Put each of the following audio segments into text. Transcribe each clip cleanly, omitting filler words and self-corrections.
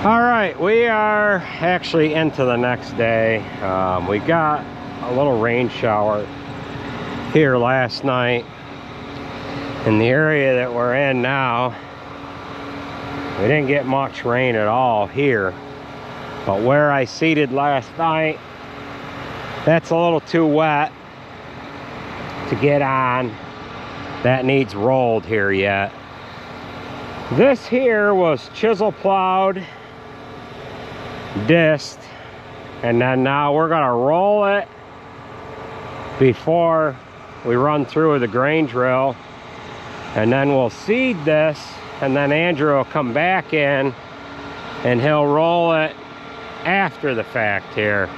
All right, we are actually into the next day. We got a little rain shower here last night. In the area that we're in now, we didn't get much rain at all here. But where I seeded last night, that's a little too wet to get on. That needs rolled here yet. This here was chisel plowed, disced, and then now we're gonna roll it before we run through with the grain drill, and then we'll seed this, and then Andrew will come back in and he'll roll it after the fact here.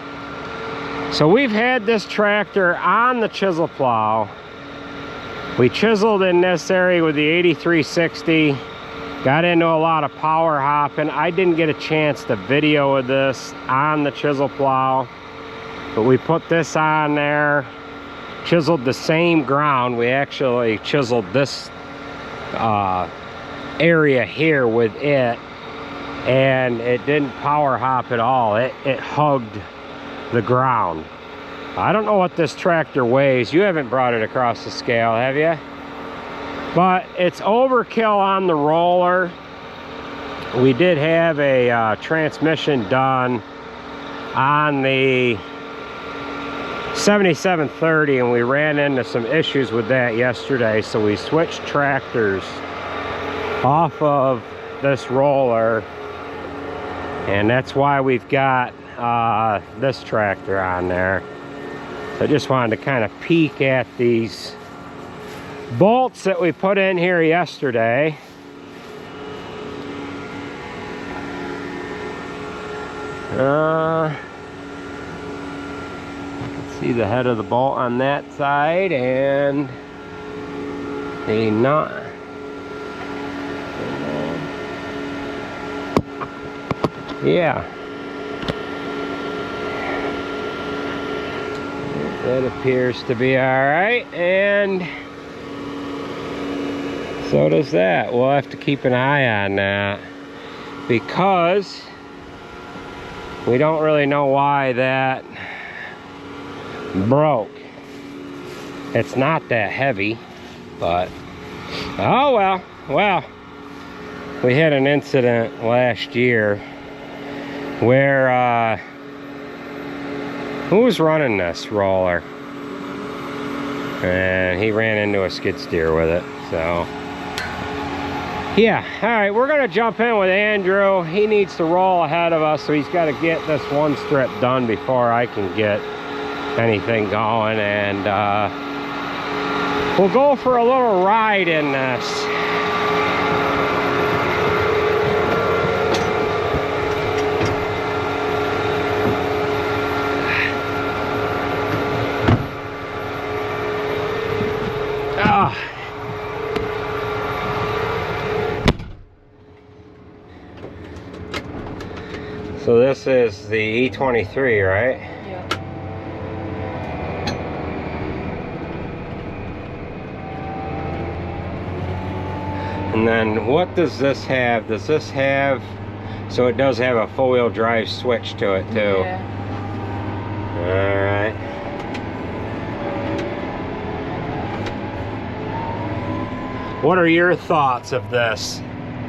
So we've had this tractor on the chisel plow. We chiseled in this area with the 8RX370. Got into a lot of power hopping. I didn't get a chance to video of this on the chisel plow, but we put this on there, chiseled the same ground. We actually chiseled this area here with it, and it didn't power hop at all. It hugged the ground. I don't know what this tractor weighs. You haven't brought it across the scale, have you? But it's overkill on the roller. We did have a transmission done on the 7730, and we ran into some issues with that yesterday, so we switched tractors off of this roller, and that's why we've got this tractor on there. So I just wanted to kind of peek at these bolts that we put in here yesterday. See the head of the bolt on that side and the nut. Yeah, that appears to be all right, and so does that. We'll have to keep an eye on that because we don't really know why that broke. It's not that heavy, but oh well. Well, we had an incident last year where who was running this roller, and he ran into a skid steer with it. So yeah, all right, we're gonna jump in with Andrew. He needs to roll ahead of us, so he's got to get this one strip done before I can get anything going, and we'll go for a little ride in this. So this is the E23, right? Yeah. And then what does this have? Does this have, so it does have a four-wheel drive switch to it too. Yeah. All right. What are your thoughts of this?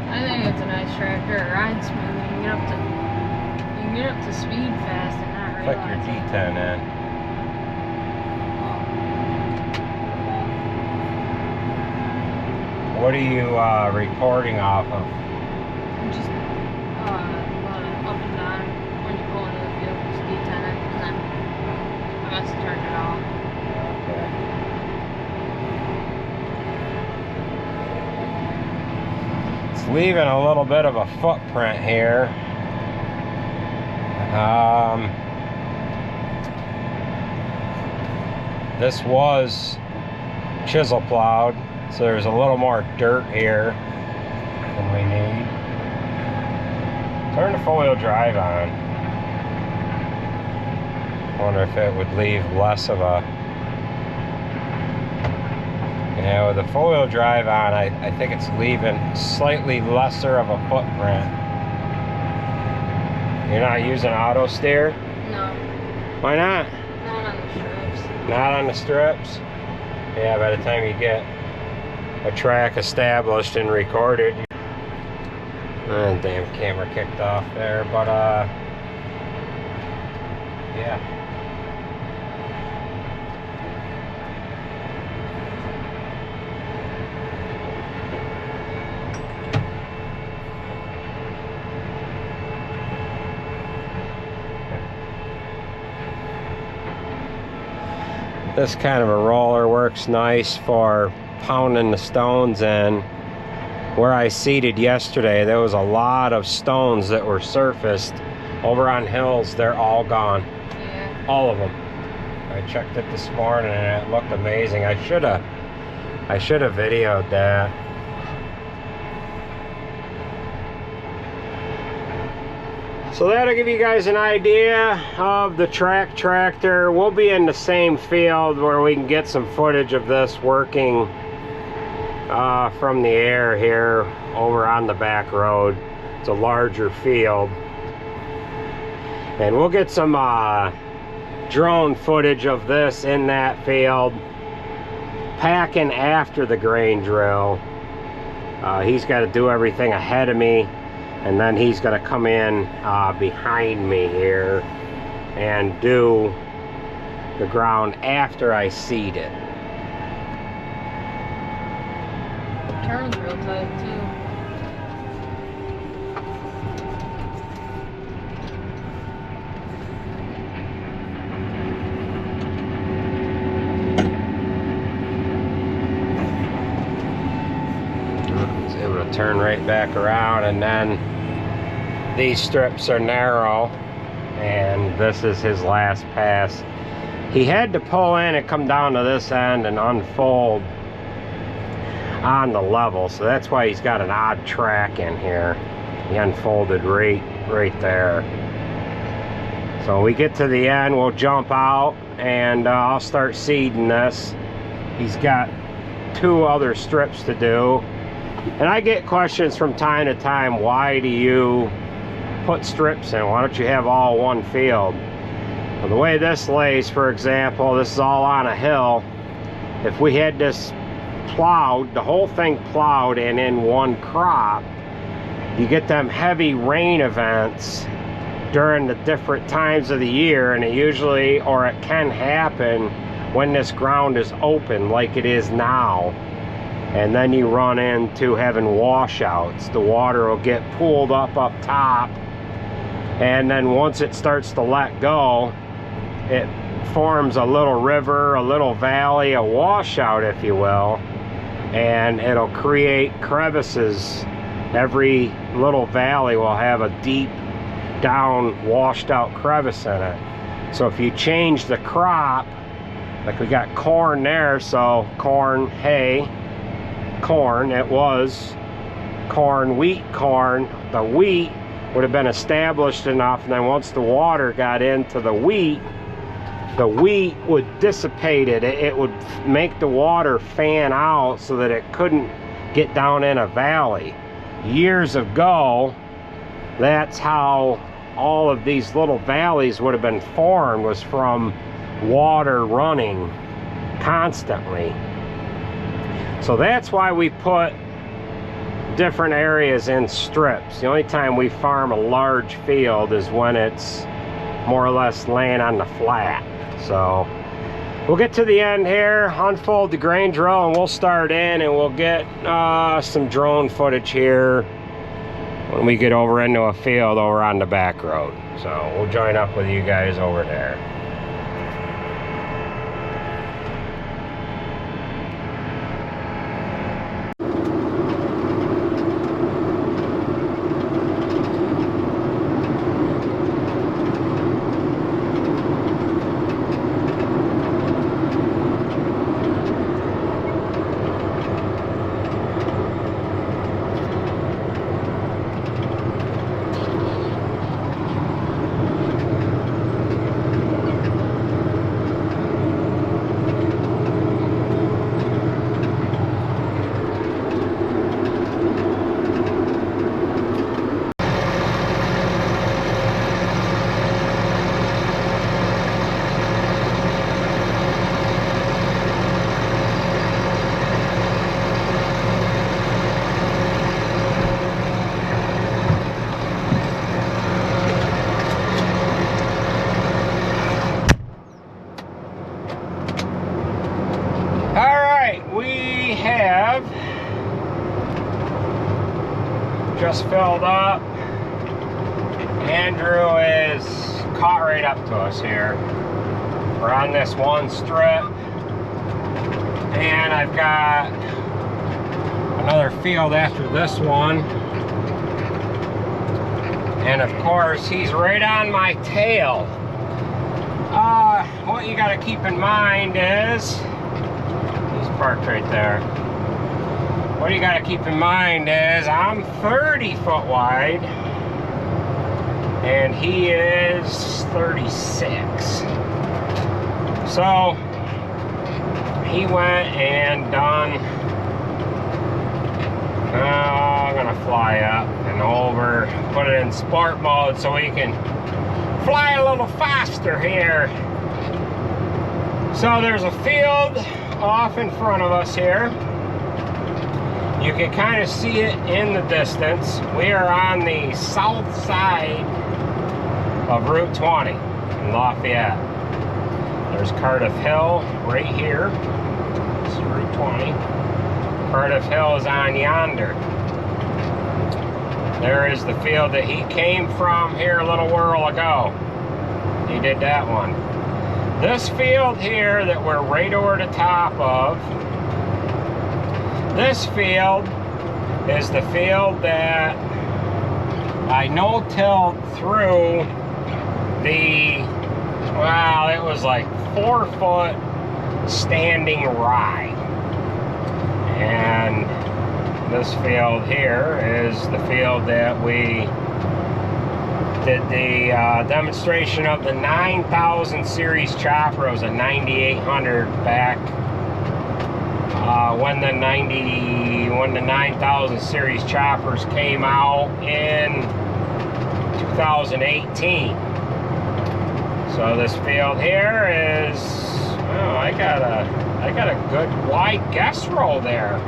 I think it's a nice tractor. It rides smooth. You can get up to speed fast and not Click realize your it. D10 in. What are you recording off of? Just up and down when you pull into the field, just D10 it, and then I must turn it off. Okay. It's leaving a little bit of a footprint here. This was chisel plowed, so there's a little more dirt here than we need. Turn the four-wheel drive on. Wonder if it would leave less of a... Yeah, with the four-wheel drive on, I think it's leaving slightly lesser of a footprint. You're not using auto steer? No. Why not? Not on the strips. Not on the strips? Yeah, by the time you get a track established and recorded. Damn camera kicked off there, but yeah. This kind of a roller works nice for pounding the stones in. Where I seeded yesterday, there was a lot of stones that were surfaced. Over on hills, they're all gone. Yeah. All of them. I checked it this morning and it looked amazing. I should have videoed that. So that'll give you guys an idea of the tractor. We'll be in the same field where we can get some footage of this working from the air here over on the back road. It's a larger field. And we'll get some drone footage of this in that field, packing after the grain drill. He's got to do everything ahead of me, and then he's going to come in behind me here and do the ground after I seed it. Turns real tight too. It's able to turn right back around, and then these strips are narrow, and this is his last pass. He had to pull in and come down to this end and unfold on the level, so that's why he's got an odd track in here. He unfolded right there. So we get to the end, we'll jump out, and I'll start seeding this. He's got 2 other strips to do, and I get questions from time to time, why do you put strips in? Why don't you have all one field? Well, the way this lays, for example, this is all on a hill. If we had this plowed, the whole thing plowed and in one crop, you get them heavy rain events during the different times of the year, and it usually, or it can happen when this ground is open like it is now, and then you run into having washouts. The water will get pooled up top, and then once it starts to let go, it forms a little river, a little valley, a washout, if you will, and it'll create crevices. Every little valley will have a deep down washed out crevice in it. So if you change the crop, like we got corn there, so corn, hay, corn, it was corn, wheat, corn. The wheat would have been established enough, and then once the water got into the wheat would dissipate it. It would make the water fan out so that it couldn't get down in a valley. Years ago, that's how all of these little valleys would have been formed, was from water running constantly. So that's why we put different areas in strips. The only time we farm a large field is when it's more or less laying on the flat. So we'll get to the end here, unfold the grain drill, and we'll start in, and we'll get some drone footage here when we get over into a field over on the back road. So we'll join up with you guys over there. just filled up. Andrew is caught right up to us here. We're on this one strip, and I've got another field after this one. And of course, he's right on my tail. What you gotta keep in mind is, he's parked right there. What you gotta keep in mind is I'm 30 foot wide and he is 36. So he went and done, I'm gonna fly up and over, put it in sport mode so we can fly a little faster here. So there's a field off in front of us here. You can kind of see it in the distance. We are on the south side of Route 20 in Lafayette. There's Cardiff Hill right here. This is Route 20. Cardiff Hill is on yonder. There is the field that he came from here a little while ago. He did that one. This field here that we're right over the top of, this field is the field that I no-tilled through the, well, it was like 4 foot standing rye. And this field here is the field that we did the demonstration of the 9000 series chopper. It was a 9800 back when the 9000 series choppers came out in 2018. So this field here is, oh, I got a good wide guess roll there.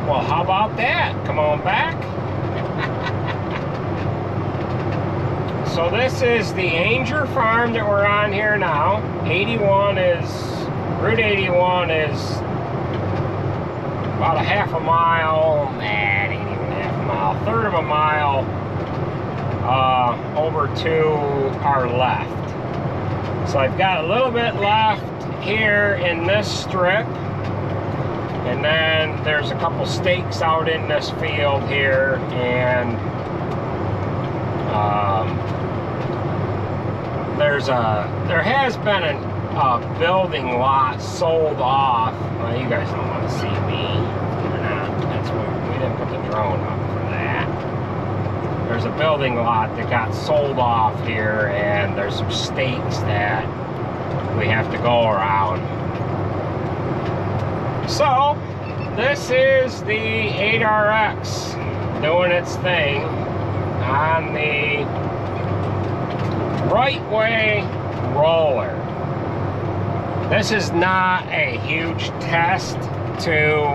Well, how about that? Come on back. So this is the Ainger farm that we're on here now. Route 81 is about a half a mile, nah, it ain't even half a mile, a third of a mile over to our left. So I've got a little bit left here in this strip, and then there's a couple stakes out in this field here, and there has been a building lot sold off. Well, you guys don't want to see me. We're not. That's what we didn't put the drone up for that. There's a building lot that got sold off here, and there's some stakes that we have to go around. So this is the 8RX doing its thing on the right way roller. This is not a huge test to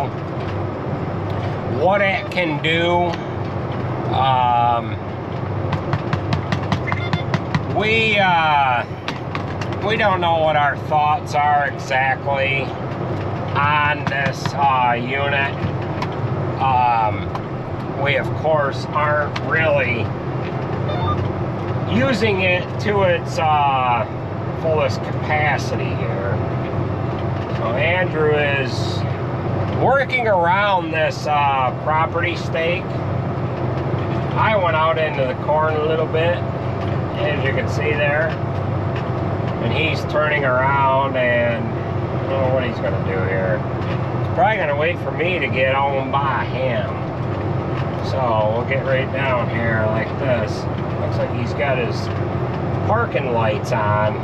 what it can do. We don't know what our thoughts are exactly on this unit. We of course aren't really using it to its fullest capacity here. So Andrew is working around this property stake. I went out into the corn a little bit, as you can see there, and he's turning around, and I don't know what he's going to do here. He's probably going to wait for me to get on by him. So we'll get right down here like this. Looks like he's got his parking lights on.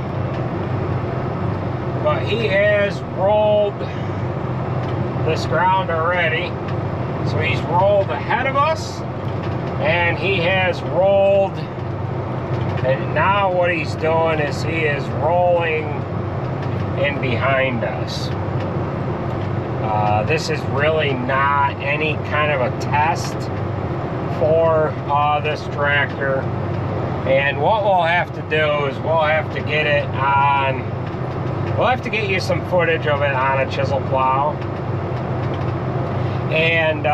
But he has rolled this ground already. So he's rolled ahead of us, and he has rolled, and now what he's doing is he is rolling in behind us. This is really not any kind of a test for this tractor, and what we'll have to do is we'll have to get it on, we'll have to get you some footage of it on a chisel plow, and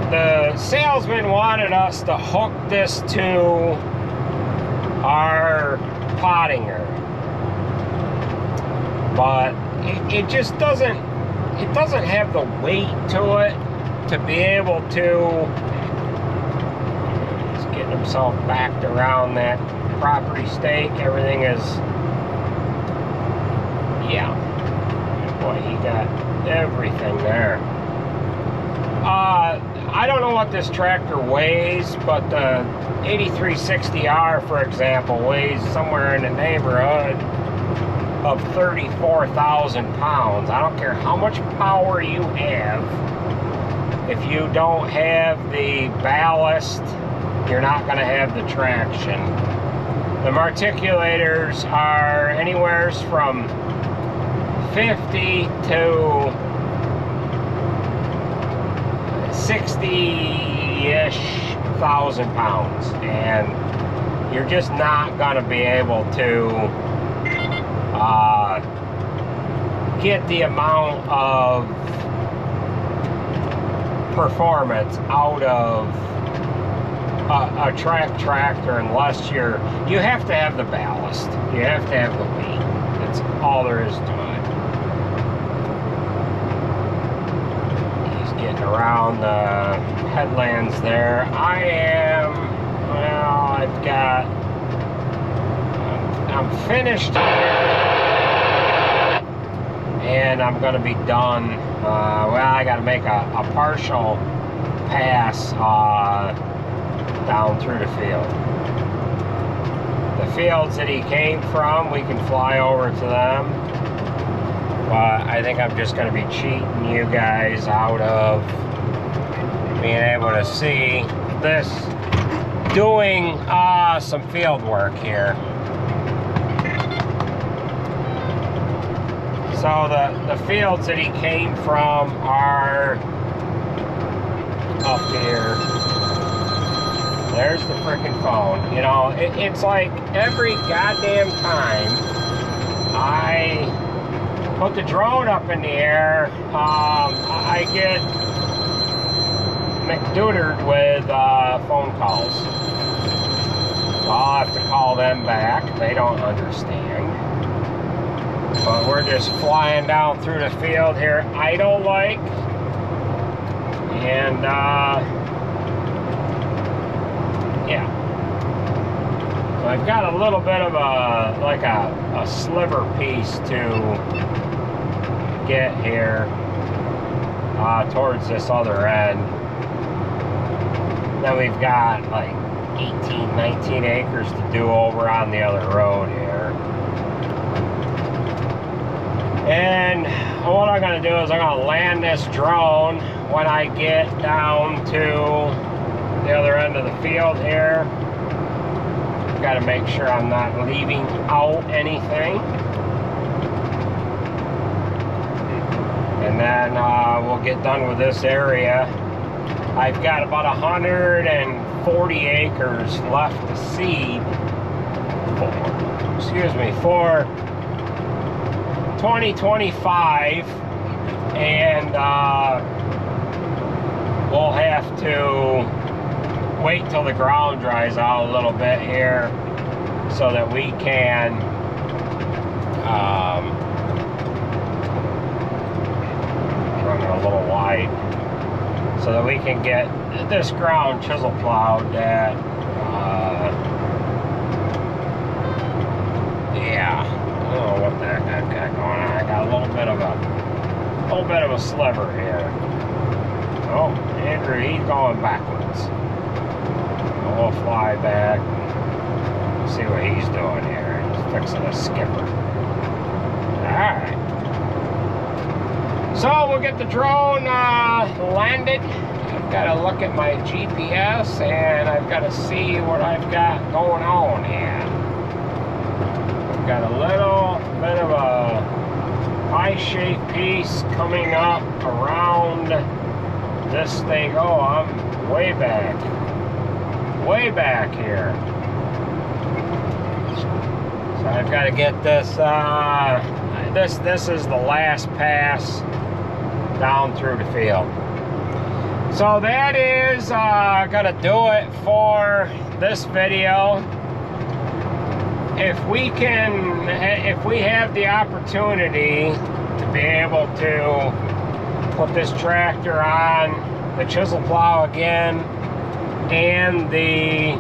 the salesman wanted us to hook this to our pottinger, but it just doesn't have the weight to it to be able to. He's getting himself backed around that property stake. Everything is, yeah, boy, he got everything there. I don't know what this tractor weighs, but the 8RX370, for example, weighs somewhere in the neighborhood of 34,000 pounds. I don't care how much power you have. If you don't have the ballast, you're not going to have the traction. The articulators are anywhere from 50 to 60-ish thousand pounds, and you're just not going to be able to get the amount of performance out of a tractor unless you have to have the ballast, you have to have the weight. That's all there is to it. Around the headlands there. I'm finished and I'm going to be done. Well, I got to make a partial pass down through the field. The fields that he came from, we can fly over to them. But I think I'm just going to be cheating you guys out of being able to see this doing some field work here. So the fields that he came from are up here. There's the freaking phone. You know, it's like every goddamn time I put the drone up in the air, I get McDootered with phone calls. So I'll have to call them back. They don't understand. But we're just flying down through the field here, idle-like. And, yeah. So I've got a little bit of a sliver piece to get here towards this other end. Then we've got like 18, 19 acres to do over on the other road here. And what I'm going to do is I'm going to land this drone when I get down to the other end of the field here. Got to make sure I'm not leaving out anything. And then we'll get done with this area. I've got about 140 acres left to seed for 2025, and we'll have to wait till the ground dries out a little bit here so that we can run it a little wide so that we can get this ground chisel plowed that yeah, I don't know what the heck I've got going on. I got a little bit of a sliver here. Oh, Andrew, he's going backwards. We'll fly back and see what he's doing here. He's fixing a skipper. Alright. So we'll get the drone landed. I've got to look at my GPS and I've got to see what I've got going on here. I've got a little bit of a pie-shaped piece coming up around this thing. Oh, I'm way back here. So I've got to get this, this is the last pass down through the field. So that is gonna do it for this video. If we have the opportunity to be able to put this tractor on the chisel plow again and the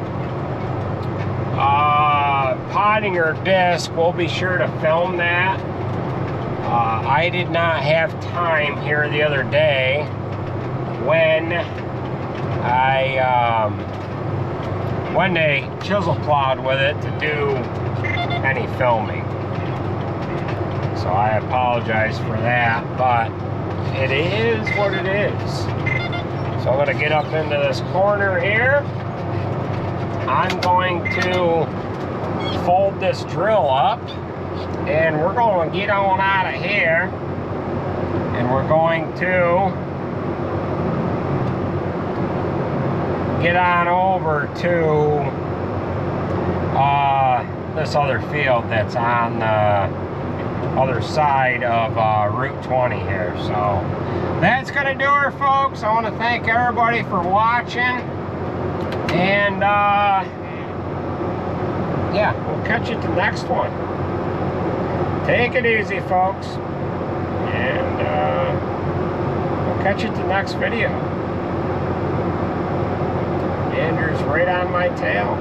Pottinger disc, we'll be sure to film that. I did not have time here the other day when they chisel plowed with it to do any filming. So I apologize for that, but it is what it is. So I'm going to get up into this corner here. I'm going to fold this drill up, and we're going to get on out of here, and we're going to get on over to this other field that's on the other side of Route 20 here. So that's gonna do her, folks. I want to thank everybody for watching, and yeah, we'll catch you at the next one. Take it easy, folks, and we'll catch you at the next video. Andrew's right on my tail.